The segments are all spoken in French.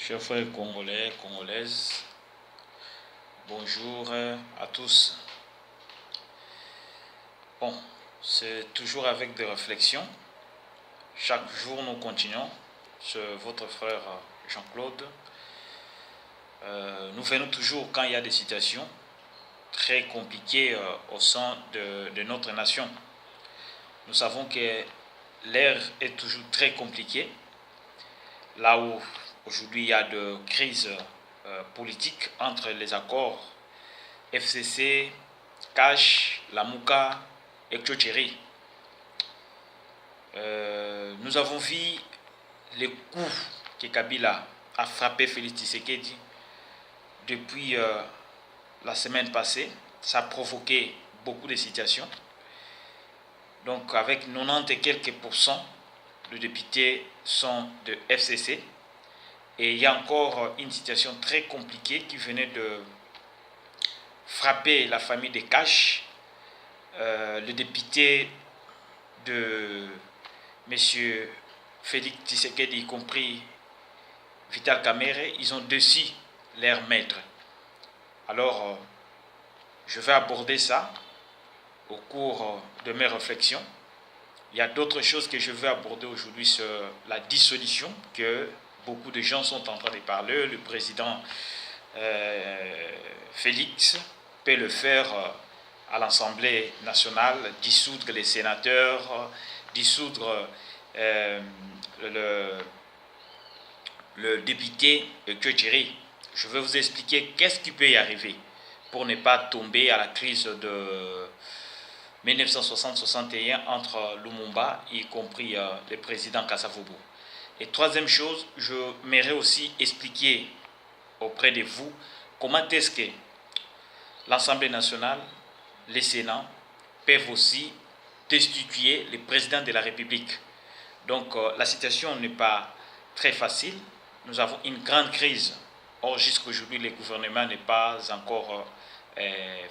Chers frères congolais, congolaises, bonjour à tous. Bon, c'est toujours avec des réflexions. Chaque jour, nous continuons. C'est votre frère Jean-Claude. Nous venons toujours quand il y a des situations très compliquées au sein de notre nation. Nous savons que l'ère est toujours très compliquée. Là où aujourd'hui il y a de crises politiques entre les accords FCC, Cash, Lamuka et Tchotcheri. Nous avons vu les coups que Kabila a frappé Félix Tshisekedi depuis la semaine passée. Ça a provoqué beaucoup de situations. Donc avec 90 et quelques pourcents de députés sont de FCC. Et il y a encore une situation très compliquée qui venait de frapper la famille de Cash. Le député de M. Félix Tshisekedi, y compris Vital Kamerhe, ils ont déçu leur maître. Alors, je vais aborder ça au cours de mes réflexions. Il y a d'autres choses que je vais aborder aujourd'hui sur la dissolution que beaucoup de gens sont en train de parler. Le président Félix peut le faire à l'Assemblée nationale, dissoudre les sénateurs, dissoudre le député Tchotcheri. Je vais vous expliquer qu'est-ce qui peut y arriver pour ne pas tomber à la crise de 1960-61 entre Lumumba, y compris le président Kasavubu. Et troisième chose, je m'aimerais aussi expliquer auprès de vous comment est-ce que l'Assemblée nationale, les Sénats peuvent aussi destituer le président de la République. Donc la situation n'est pas très facile. Nous avons une grande crise. Or, jusqu'à aujourd'hui, le gouvernement n'est pas encore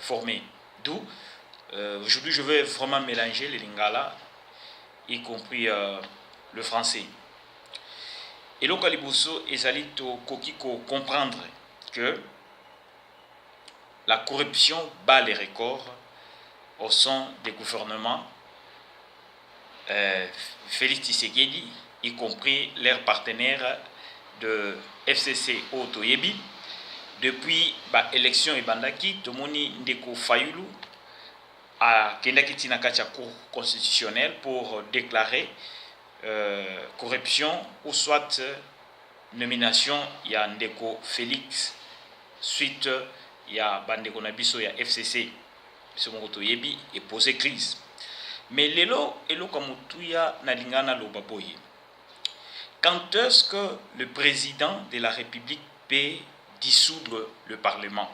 formé. D'où, aujourd'hui, je vais vraiment mélanger les lingala, y compris le français. Et le Kalibuso ezali to kokiko comprendre que la corruption bat les records au sein des gouvernements Félix Tshisekedi, y compris leurs partenaires de FCC au Toyebi. Depuis l'élection Ebandaki, Tomoni Ndeko Fayulu a Kendaki Tinakacha Cour constitutionnelle pour déclarer corruption ou soit nomination ya Ndeko Félix suite ya Bandeko Nabiso ya FCC Somoto Yebi et posé crise. Mais lelo kamutuya nalingana lobaboye. Quand est-ce que le président de la République peut dissoudre le Parlement?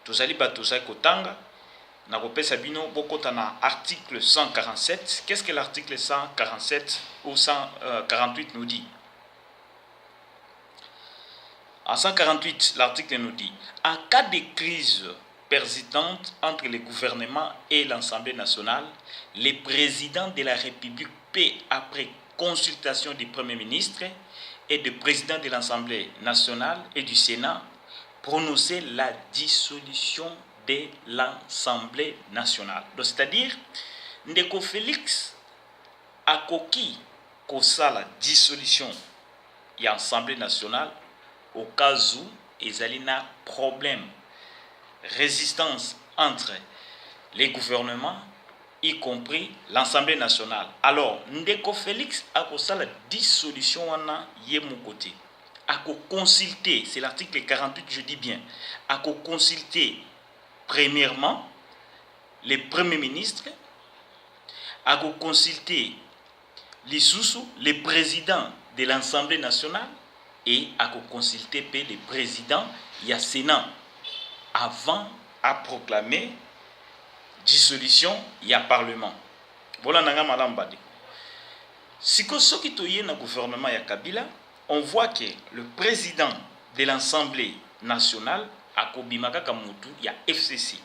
Tozali batozai kotanga. Sabino Bokotana, article 147. Qu'est-ce que l'article 147 ou 148 nous dit? En 148, l'article nous dit: en cas de crise persistante entre le gouvernement et l'Assemblée nationale, le président de la République peut, après consultation du Premier ministre et du président de l'Assemblée nationale et du Sénat, prononcer la dissolution de l'Assemblée nationale. C'est-à-dire, Ndeko Félix a coquille la dissolution de l'Assemblée nationale au cas où il y a un problème, résistance entre les gouvernements, y compris l'Assemblée nationale. Alors, Ndeko Félix a la dissolution à mon côté. A consulter, c'est l'article 48, je dis bien, a consulter premièrement, le Premier ministre a consulté le président de l'Assemblée nationale et a consulté le président du Sénat avant à proclamer dissolution du Parlement. Voilà nanga malambadi. Si qui toye na gouvernement ya Kabila, on voit que le président de l'Assemblée nationale a kobimaka kamutu ya FCC.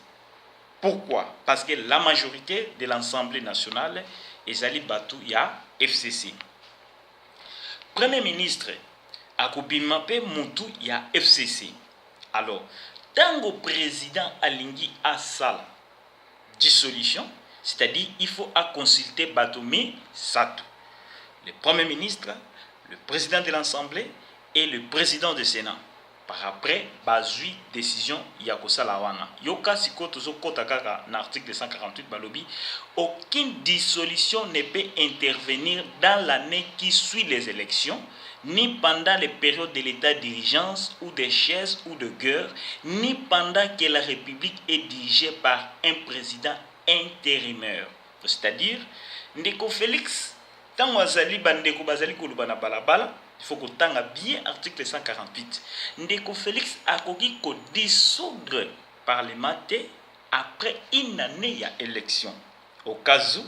Pourquoi? Parce que la majorité de l'Assemblée nationale est allée battu ya FCC. Premier ministre akobima pe mutu ya FCC. Alors tango président alingi asala dissolution, c'est-à-dire il faut consulter Batoumi Sato, le premier ministre, le président de l'Assemblée et le président du Sénat. Par après, bazui décision yakosala wana. Yoka siko tozo kota kaka na article 148 balobi, aucune dissolution ne peut intervenir dans l'année qui suit les élections, ni pendant les périodes de l'état d'urgence ou de chaise ou de guerre, ni pendant que la République est dirigée par un président intérimaire. C'est-à-dire, Ndeko Félix, tant wazali bandeko bazali koluba na balabala, il faut que tanga bien article 148. Ndeko Félix a koki ko dissoudre parlement après une année ya élection. Au cas où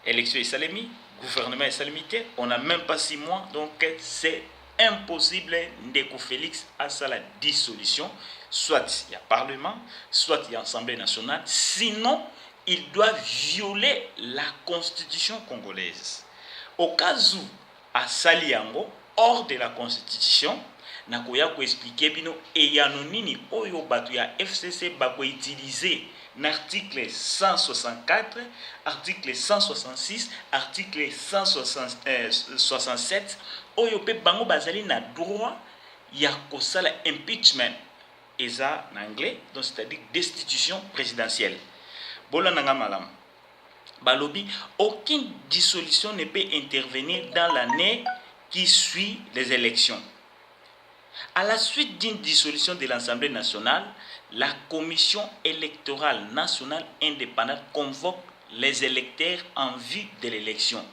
élection est salémi, gouvernement est salimité, on n'a même pas 6 mois, donc c'est impossible Ndeko Félix à ça la dissolution, soit il y a parlement, soit il y a assemblée nationale, sinon il doit violer la constitution congolaise. Au cas où à Saliango, hors de la constitution, nakoya ko expliquer bino eyano nini oyo batu ya FCC bako utiliser l'article 164, article 166, article 167 oyo pe bango bazali na droit ya kosala impeachment eza en anglais, donc c'est-à-dire destitution présidentielle. Bola nanga malam. Balobi, aucune dissolution ne peut intervenir dans l'année qui suit les élections. À la suite d'une dissolution de l'Assemblée nationale, la Commission électorale nationale indépendante convoque les électeurs en vue de l'élection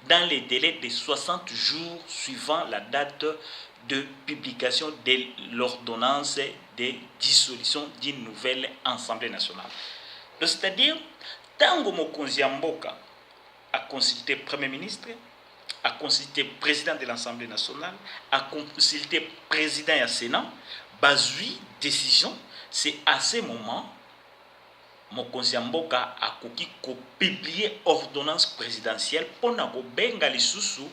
dans les délais de 60 jours suivant la date de publication de l'ordonnance de dissolution d'une nouvelle Assemblée nationale. C'est-à-dire, tango mokonzi ya mboka a consulté Premier ministre, a consulté président de l'Assemblée nationale, a consulté président du Sénat, bazui décision, c'est à ce moment mokonzi ya mboka a koki ko publier ordonnance présidentielle pour na ko benga lisusu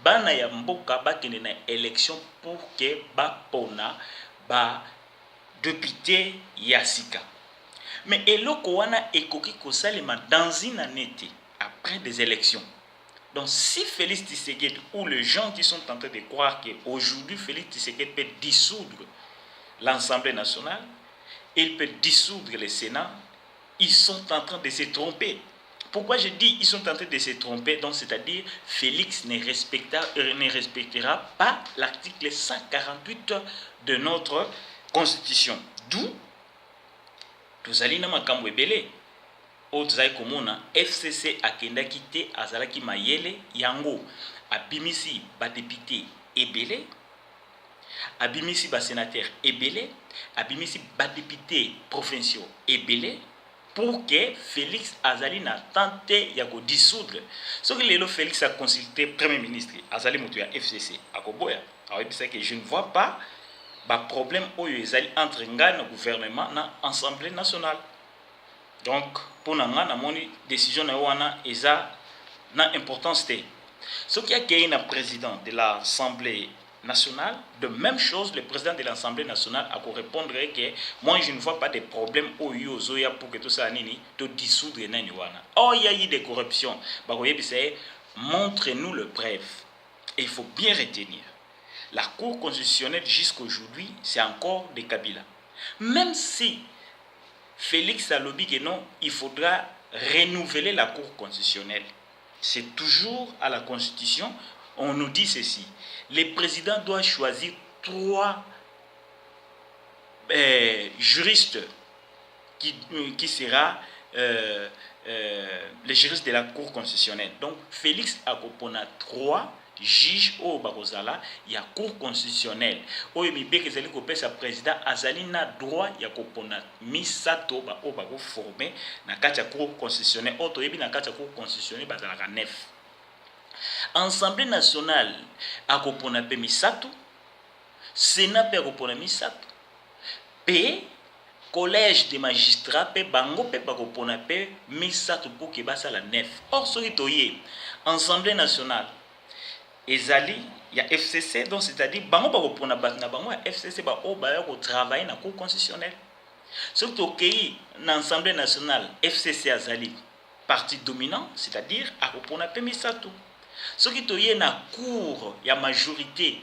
bana ya mboka bakende na élection pour que ba pona ba député yasika. Mais eloko wana ekoki kosalema dans une année après des élections. Donc si Félix Tshisekedi ou les gens qui sont en train de croire qu'aujourd'hui Félix Tshisekedi peut dissoudre l'Assemblée nationale, il peut dissoudre le Sénat, ils sont en train de se tromper. Pourquoi je dis ils sont en train de se tromper? Donc c'est-à-dire Félix ne respectera pas l'article 148 de notre Constitution. D'où tozali na makambo ebele o tozali komona FCC akendaki te azalaki mayele yango abimisi ba député ebele, abimisi ba sénateur ebele, abimisi ba député provinciaux ebele pour que Félix azali na tente ya ko dissoudre. Ce que lelo Félix a consulté premier ministre azali mutu ya FCC akoboya awebisa que je ne vois pas ba problème oyo ezali entre nga na gouvernement na assemblée nationale. Donc pour nga na moni décision na wana eza na importance té. Ce qui a gagné na président de l'Assemblée nationale, de même chose le président de l'Assemblée nationale a ko répondre que moi je ne vois pas de problème oyo zoya pour que tout ça nini to dissoudre nani wana. Oh il y a eu des corruptions. Ba ko yebisa montre-nous le preuve. Et il faut bien retenir. La Cour constitutionnelle jusqu'aujourd'hui, c'est encore de Kabila. Même si Félix a lobby que non, il faudra renouveler la Cour constitutionnelle. C'est toujours à la Constitution, on nous dit ceci. Le président doit choisir 3 juristes qui sera les juristes de la Cour constitutionnelle. Donc Félix a proposé 3 juge au Barozala, il y a cour constitutionnelle. Oyo mibeke zali ko pesa président azali na droit ya ko pona misato ba o ba ko former na kati ya cour constitutionnelle. Oto yebi na kati ya cour constitutionnelle bazala ka 9. Assemblée nationale a ko pona pe misato, Sénat pe ko pona misato. P collège des magistrats pe bango pe ba ko pona pe misato pour que basala 9. Or soki toye Assemblée nationale ezali il y a FCC, donc c'est-à-dire bango ba ko na bat na bango FCC ba o ba ko travailler na cour constitutionnelle. Surtout qu'il dans l'Assemblée nationale FCC azali parti dominant, c'est-à-dire à ko na permis ça tout. Ce qui toye na cour ya majorité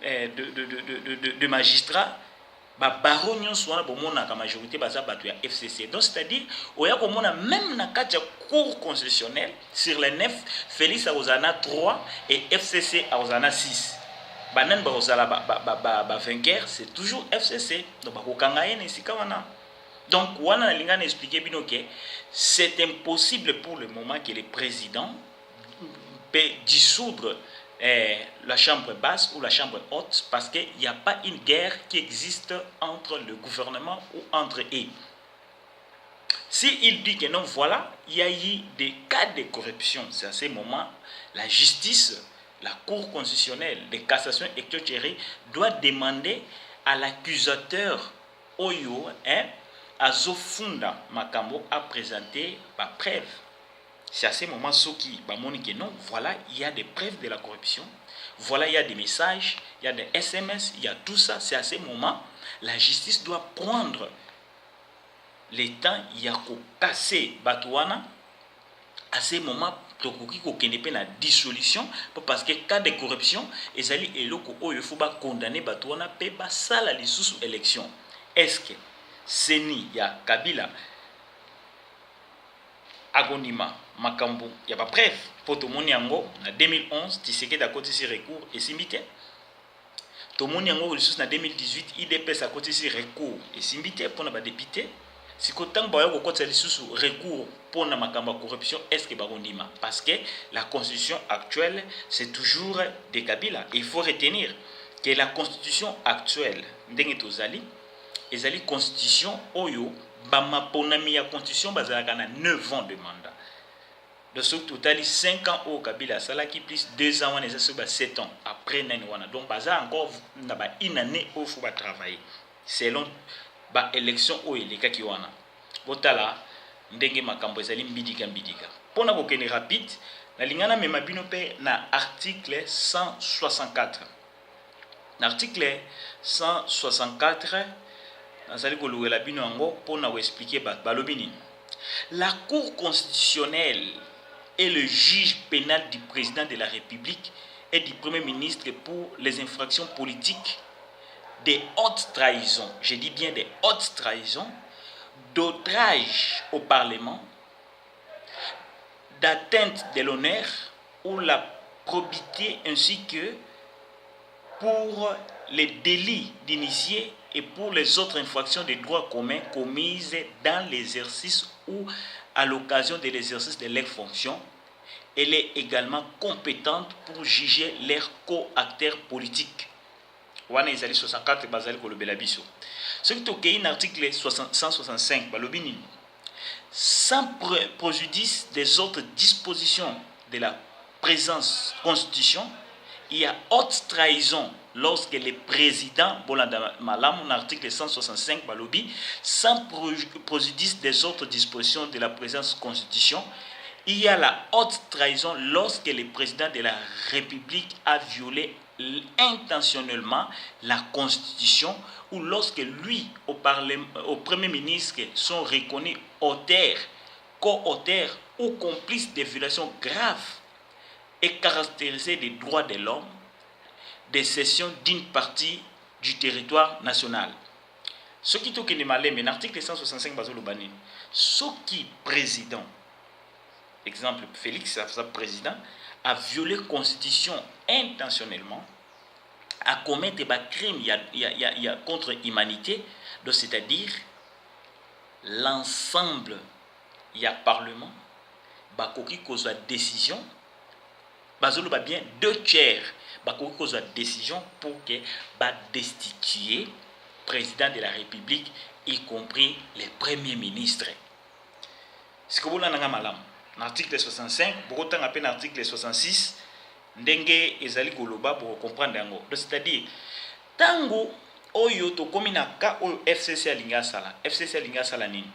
de magistrats ba barreau nyonso wana bomona ka majorité baza bato ya FCC. Donc c'est-à-dire oya komona même na kati ya cour constitutionnelle sur les 9 Félix Arozana 3 et FCC Arozana 6. Banan ba ozala ba vainqueur c'est toujours FCC. Donc ba kokanga yene sika wana. Donc wana na linga na expliquer bino que c'est impossible pour le moment que le président peut dissoudre la chambre basse ou la chambre haute parce qu'il n'y a pas une guerre qui existe entre le gouvernement ou entre eux. S'il dit que non, voilà, il y a eu des cas de corruption. C'est à ce moment, la justice, la Cour constitutionnelle de cassation et doit demander à l'accusateur Oyo, Azofunda Makambo, à présenter ma preuve. C'est à ce moment qui que non, voilà, il y a des preuves de la corruption, voilà, il y a des messages, il y a des SMS, il y a tout ça. C'est à ce moment, la justice doit prendre le temps, il y a qu'à casser Batouana. À ce moment, il y a une dissolution, parce que cas de corruption, il faut condamner Batouana, il faut la sous élection. Est-ce que Seni, il y a Kabila, Agonima, Makambo, il n'y a pas preuve. Pour tout le monde, en 2011, Tshisekedi a côté sur recours et Simbité. Tout le monde en 2018, IDPS a côté sur recours et Simbité pour les députés. Si autant de recours pour la corruption, est-ce que Bagondima? Parce que la constitution actuelle, c'est toujours des Kabila. Il faut retenir que la constitution actuelle, est la constitution Oyo. La constitution bazalaka na 9 ans de mandat. De ce total 5 ans au Kabila salaki plus 2 ans on 7 ans après nani wana. Donc baza encore na ba une année où faut travailler selon ba élection au eleka ki wana. Botala ndenge makambo ezali mbidika. Pona ko kene rapide na lingana mema bino pe na article 164. L'article 164 la Cour constitutionnelle est le juge pénal du président de la République et du Premier ministre pour les infractions politiques, des hautes trahisons, je dis bien des hautes trahisons, d'outrage au Parlement, d'atteinte de l'honneur ou la probité ainsi que pour les délits d'initiés et pour les autres infractions des droits communs commises dans l'exercice ou à l'occasion de l'exercice de leurs fonctions. Elle est également compétente pour juger leurs co-acteurs politiques. Wana ezali 64 bazali kolobela biso. Ce qui est un article 165 balobini sans préjudice des autres dispositions de la présente constitution, il y a haute trahison lorsque le président, Malam, article 165 balobi, sans préjudice des autres dispositions de la présente constitution, il y a la haute trahison lorsque le président de la République a violé intentionnellement la constitution ou lorsque lui, au Premier ministre, sont reconnus auteurs, co-auteurs ou complices de violations graves et caractérisées des droits de l'homme, des cessions d'une partie du territoire national. Ce qui est que malais, mais l'article 165 bazolobani, ce qui président, exemple Félix, sa président, a violé la constitution intentionnellement, a commettre des crimes contre l'humanité, c'est-à-dire l'ensemble, il y a parlement, bakoki kozwa décision, bazoloba bien 2/3, bakoki kozwa décision pour que destituer président de la République, y compris les premiers ministres. Ce que vous l'avez malam, l'article 65, beaucoup de temps l'article 66, ndenge ezali koloba pour comprendre yango. C'est-à-dire, tango oyo to komina ka oyo FCC alinga sala nini.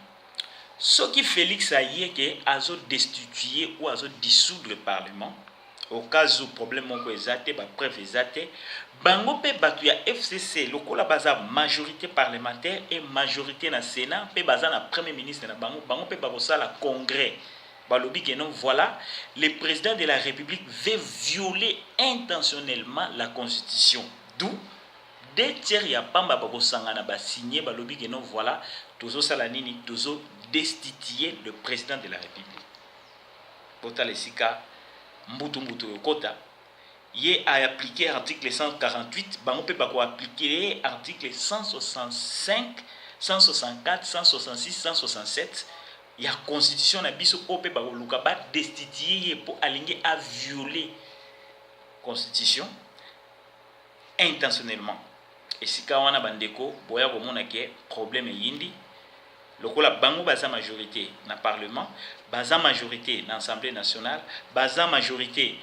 Ce qui Félix a dit que azo destituer ou azo dissoudre le parlement, au cas où problème moko ezate ba preuve ezate bango pe batu ya FCC lokola baza majorité parlementaire et majorité na Sénat pe baza na premier ministre na bango bango pe bakosala congrès balobi que non voilà le président de la République veut violer intentionnellement la constitution d'où deux tiers ya pamba bakosangana ba signer balobi que non voilà tozo sala nini tozo destituer le président de la République bota lesika mbutu kota ye a appliqué article 148 bango pe bako appliquer article 165 164 166 167 ya constitution na biso o pe bako luka ba destituer pour alinguer à violer constitution intentionnellement et sika wana bandeko boya komona ke problème yindi lokola bango baza majorité na parlement baza majorité na assemblée nationale baza majorité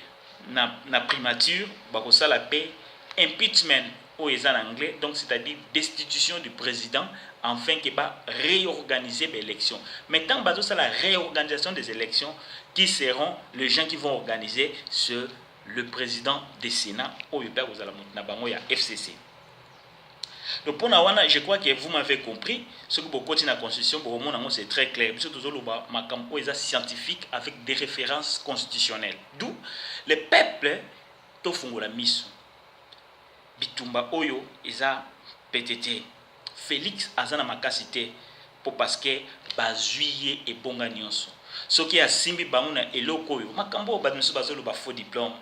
na primature bakosala pe impeachment au en anglais donc c'est-à-dire destitution du président afin que ba réorganiser l'élection maintenant bazo ça la réorganisation des élections qui seront les gens qui vont organiser le président des Sénats au yeba kozala na bango ya FCC. Donc pour Nawana, je crois que vous m'avez compris. Ce que vous continuez la constitution, c'est très clair. Surtout les scientifique avec des références constitutionnelles. D'où le peuple tofungola miso. Bitumba oyo eza PTT. Félix azana makasité pour parce que bazuye et bonga nyonso. Ce qui a simbi bauna eloko yo. Makambo badmiso bazolo ba faux diplôme.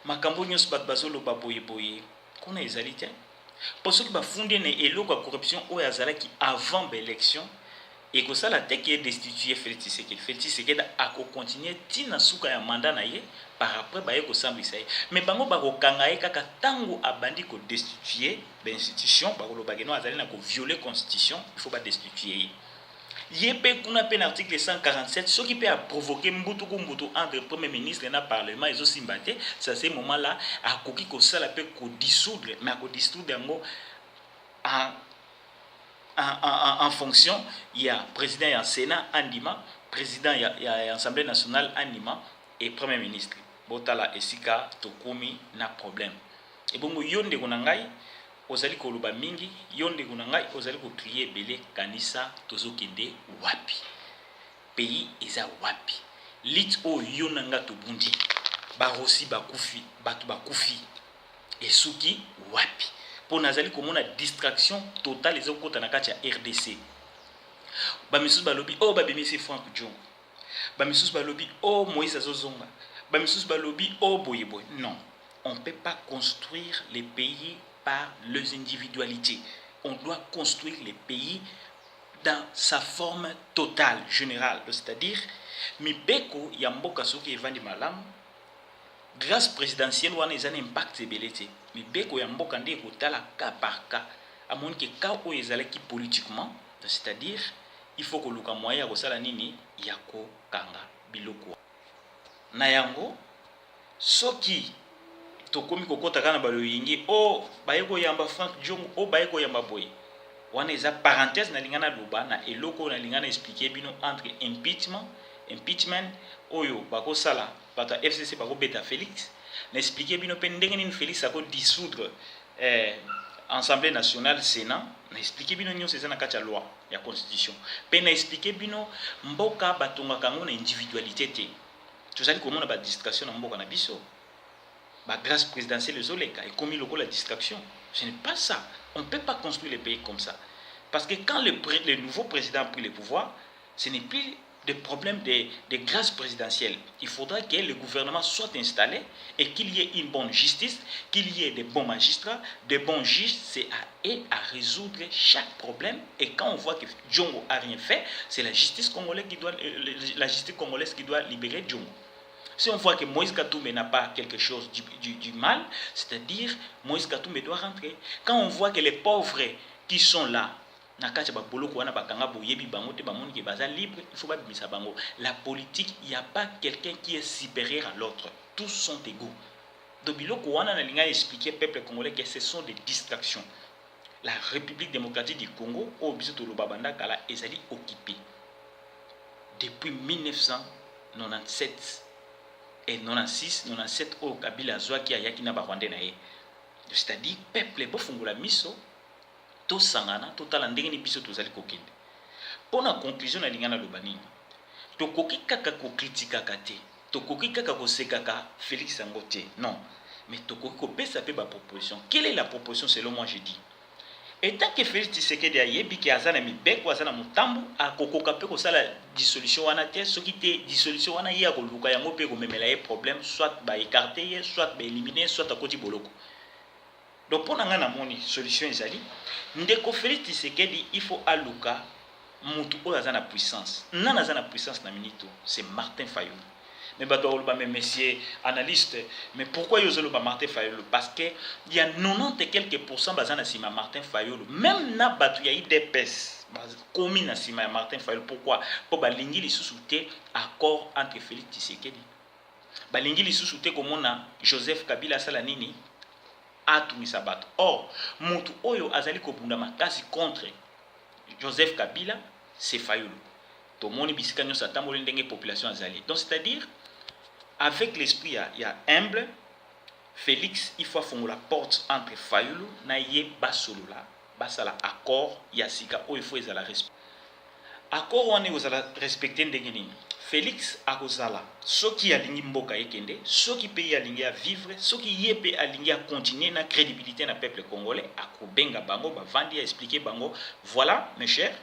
Makambo nyonso bazolo ba boye boye. Kona ezalité. Pour ceux qui ont fondé une corruption qui avant l'élection et que ça la tête qui est destitué Félix Tshisekedi a continué tina suka ya mandat na ye par après ba ko sambisa mais bango ba ko kangaye kaka tango abandi ko destituer l'institution ba ko lobageno azali na ko violer constitution il faut pas destituer yépe kuna pen article 147 ce qui peut a provoquer mbutu entre premier ministre et le parlement ils aussi mbaté ça c'est moment là a koki ko sala pe ko dissoudre mais ko dissoudre en fonction il y a président et sénat andima président il y a assemblée nationale andima et premier ministre botala esika tokumi na problème et bongo yonde konangai ozali koloba mingi yonde kunangai ozali ko crier belé kanisa tozokende wapi pays eza wapi lit o yonanga to bundi ba rosi bakufi batu bakufi esuki wapi pour nazali komona distraction totale ezokota na kati ya RDC ba misusu balobi o ba bimisi Franck Djongo ba misusu balobi o Moïse Azozonga ba misusu balobi o boyeboy non on peut pas construire les pays par les individualités. On doit construire les pays dans sa forme totale, générale. C'est-à-dire, Mibeko Yamboka Soki Evandi Malam, grâce présidentielle, on a un impact de belleté. Mibeko Yamboka Ndé Kotala cas par cas. À moins que cas où ils allaient politiquement, c'est-à-dire, il faut que le moyen de la nini yako kanga biloko. Nayango, Soki tokomi kokota kana balo yingi o bayeko yamba Franck Djongo o bayeko yamba boy wana eza parenthèse na lingana loba na eloko na lingana expliquer bino entre impeachment oyo bako sala bata FCC bako beta Félix na expliquer bino pe ndenge nini Félix ako dissoudre Assemblée nationale Sénat na expliquer bino nyonso eza na kati ya loi ya constitution pe na expliquer bino mboka batonga kango na individualité te tozali komona ba distraction na mboka na biso. La grâce présidentielle et commis la distraction. Ce n'est pas ça. On ne peut pas construire le pays comme ça. Parce que quand le nouveau président a pris le pouvoir, ce n'est plus de problème de grâce présidentielle. Il faudra que le gouvernement soit installé et qu'il y ait une bonne justice, qu'il y ait des bons magistrats, des bons juges, c'est à résoudre chaque problème. Et quand on voit que Djongo n'a rien fait, c'est la justice congolaise qui doit libérer Djongo. Si on voit que Moïse Katumbe n'a pas quelque chose du mal, c'est-à-dire Moïse Katumbe doit rentrer. Quand on voit que les pauvres qui sont là, il faut pas ça bango. La politique, il n'y a pas quelqu'un qui est supérieur à l'autre. Tous sont égaux. Donc, on a expliqué au peuple congolais que ce sont des distractions. La République démocratique du Congo, au Bisoto Lubabanda, est occupée depuis 1997. et 96 97 au Kabila Zouaki ayaki na Rwandais na ye. C'est-à-dire peuple bo fungola miso to sangana to tala ndenge ni biso tozali kokende. Pour la conclusion na lingana lobanini to koki kaka ko kritikaka te, to koki kaka ko sekaka Félix Ango te, non, mais to koki ko pesa pe ba proposition. Quelle est la proposition selon moi? Je dis et tant que Félix Tshisekedi ayebi ki azana mibeko azana mutambu akokoka pe ko sala dissolution wana te, soki te dissolution wana ye akoluka yango pe ko memela ye problème, soit ba écarter ye, soit ba éliminer, soit akoti boloko. Donc pour nga na moni solution ezali ndeko Félix Tshisekedi il faut aluka mutu oyo aza na puissance. Nana aza na puissance na minito, c'est Martin Fayulu. Mais même messieurs analystes, mais pourquoi ils ont Martin Fayulu? Parce que il y a 90 et quelques pourcents bazana sima Martin Fayulu. Même na batu ya IDPS commis na sima Martin Fayulu. Pourquoi? Pour balingi li sous-souté accord entre Félix Tshisekedi. Balingi li sous-souté comme on a Joseph Kabila Salanini a tout mis sa batte. Or, mutu oyo azali ko bunda makasi contre Joseph Kabila, c'est Fayulu. Tout le monde biskanyo sa tamboline ndenge population azali. Donc c'est-à-dire avec l'esprit il y a humble Félix il faut faire la porte entre Fayulu na ye basolula basala accord ya sika o il faut ezala respect. Accord on est ozala respecter ndenge nini. Félix akozala soki alingi mboka ekende, soki pays alingi a vivre, soki yebe alingi a continuer na crédibilité na peuple congolais, akobenga bango bavandi a expliquer bango voilà mes chers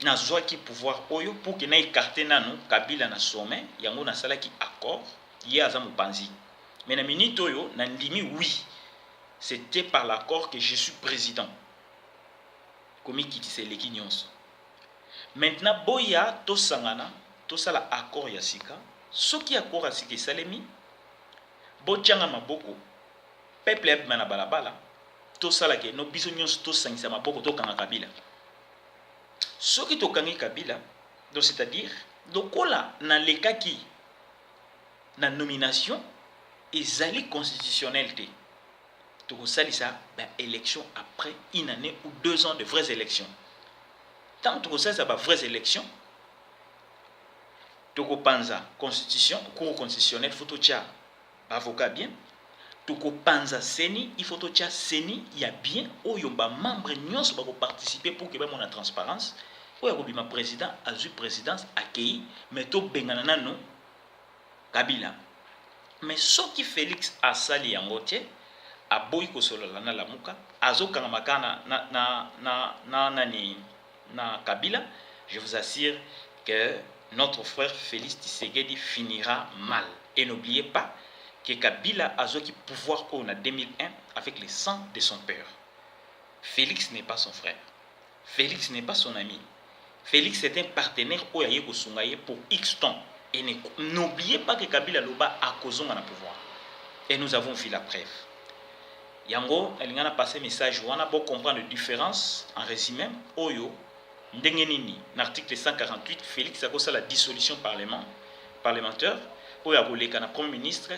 na zwaki pouvoir oyo pour que na écarter nanu Kabila na sommet yango na salaki accord ye aza mopanzi. Mais na minute oyo na ndimi oui c'était par l'accord que je suis président komi kiti seleki nyonso. Maintenant boya to sangana to sala accord ya sika soki accord ya sika salemi botianga maboko peuple ebima na balabala to sala ke no biso nyonso to sangisa maboko to kanga Kabila. Ce qui est Kabila, donc c'est-à-dire, lokola na lekaki na nomination ezali constitutionnalité. Donc ça élection après une année ou 2 ans de vraies élections. Tant que ça va vraies élections, toko panza constitution, cour constitutionnel photo tia avocat bien. Toko panza seni, il faut tia seni, il y a bien oyomba membre nyonso ba ko participer pour que ba mon transparence. Oya ko bima président azu présidence accueilli mais to bengana nano Kabila. Mais ce qui Félix a sali yango te a boy ko solola na lamuka azo kanga makana na Kabila, je vous assure que notre frère Félix Tshisekedi finira mal. Et n'oubliez pas que Kabila a qui pouvoir en 2001 avec le sang de son père. Félix n'est pas son frère. Félix n'est pas son ami. Félix est un partenaire au Sungaye pour X temps. Et n'oubliez pas que Kabila Loba a causé un pouvoir. Et nous avons vu la preuve. Yango, il a passé message, on a beau comprendre la différence en résumé. Oyo, Ndengenini, l'article 148, Félix a causé la dissolution parlementaire. Oyo a roulé na Premier ministre,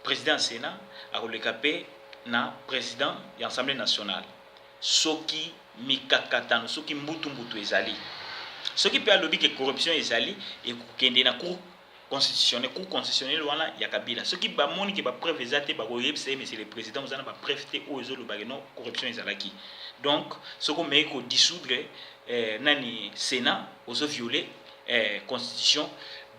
président Sénat, a roulé na président de l'Assemblée nationale. Soki mikakatano, soki mbutu ezali. Ce qui peut lobby que corruption ezali et kende na cour constitutionnel wana ya Kabila. Ce qui ba moni ki ba preuve ezate ba koyebse mais c'est le président vous en ba preuve te o ezolo ba non corruption ezalaki. Donc ce qu'on met ko dissoudre nani Sénat ozo violer constitution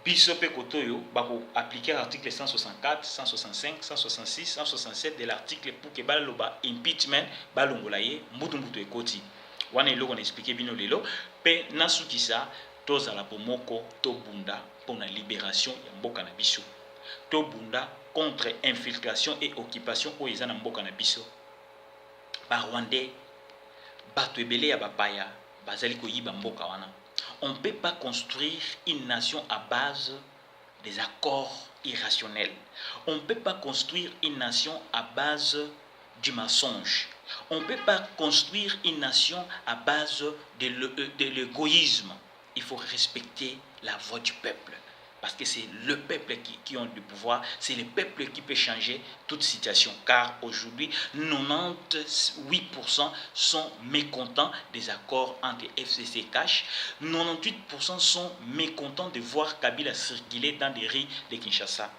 biso pe kotoyo ba ko appliquer article 164, 165, 166, 167 de l'article pour que ba loba impeachment ba longola ye mbutu ekoti. Wana eloko na expliquer bino lelo pe nasukisa tozala pomoko to bunda pour la libération ya mboka na biso. To bunda contre infiltration et occupation o ezana mboka na biso. Ba Rwandais bato ebele ya bapaya bazali ko yiba mboka wana. On ne peut pas construire une nation à base des accords irrationnels. On ne peut pas construire une nation à base du mensonge. On ne peut pas construire une nation à base de l'égoïsme. Il faut respecter la voix du peuple. Parce que c'est le peuple qui a du pouvoir. C'est le peuple qui peut changer toute situation. Car aujourd'hui, 98% sont mécontents des accords entre FCC et Cash. 98% sont mécontents de voir Kabila circuler dans des rues de Kinshasa.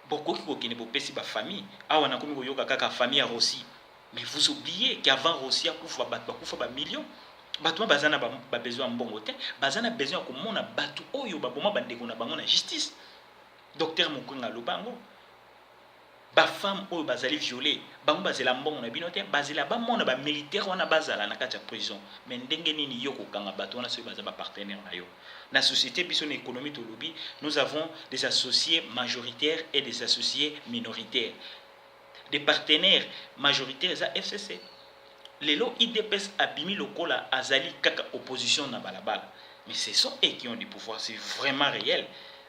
Beaucoup qui ne peuvent pas si famille. Ah, on a comme yoka famille à Rossi. Mais vous oubliez qu'avant Rossi, il y a millions. Bato bazana ba besoin mbongo te, bazana besoin ko mona batu oyo ba boma bandeko na bango na justice. Docteur Mukunga Lubango. Ba femme oyo bazali violé, bango bazela mbongo na bino te, bazela ba mona ba militaire wana bazala na kati ya prison. Mais ndenge nini yo ko kanga bato wana so baza ba partenaire na yo. Na société biso na économie to lobi, nous avons des associés majoritaires et des associés minoritaires. Des partenaires majoritaires à FCC. Lelo IDPS abimi lokola azali kaka opposition na balabala. Mais ce sont eux qui ont du pouvoir, c'est vraiment réel.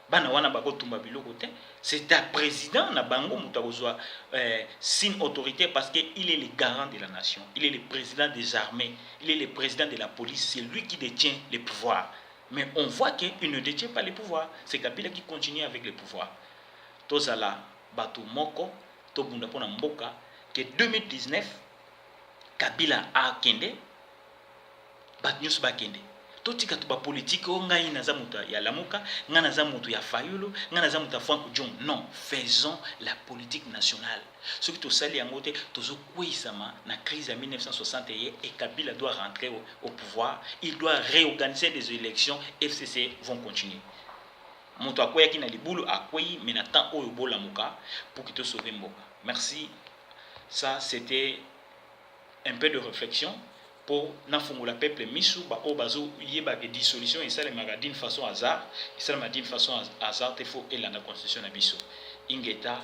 Bana wana bako tumba biloko te, c'est un président na bango mutakozwa signe autorité parce que il est le garant de la nation, il est le président des armées, il est le président de la police, c'est lui qui détient les pouvoirs. Mais on voit qu'il ne détient pas les pouvoirs, c'est Kabila qui continue avec les pouvoirs. Tozala bato moko to bunda pona mboka que 2019 Kabila a kende, bat nyos ba kende. Totika to ba politique o ngai na zamuta ya lamuka, nga na zamutu ya fayulu, nga na zamuta Franck John. Non, faisons la politique nationale. Ce qui to sali yangote tozo kweisama na crise en 1961 et Kabila doit rentrer au pouvoir, il doit réorganiser des élections, FCC vont continuer. Moto akoya ki na libulu akoyi menatan oyo bola muka pour que to sauver mboka. Merci. Ça c'était un peu de réflexion pour nafungola peuple misu ba obazo yeba ke dissolution et ça le magadine façon hasard et ça le magadine façon hasard te faut et la constitution na biso ingeta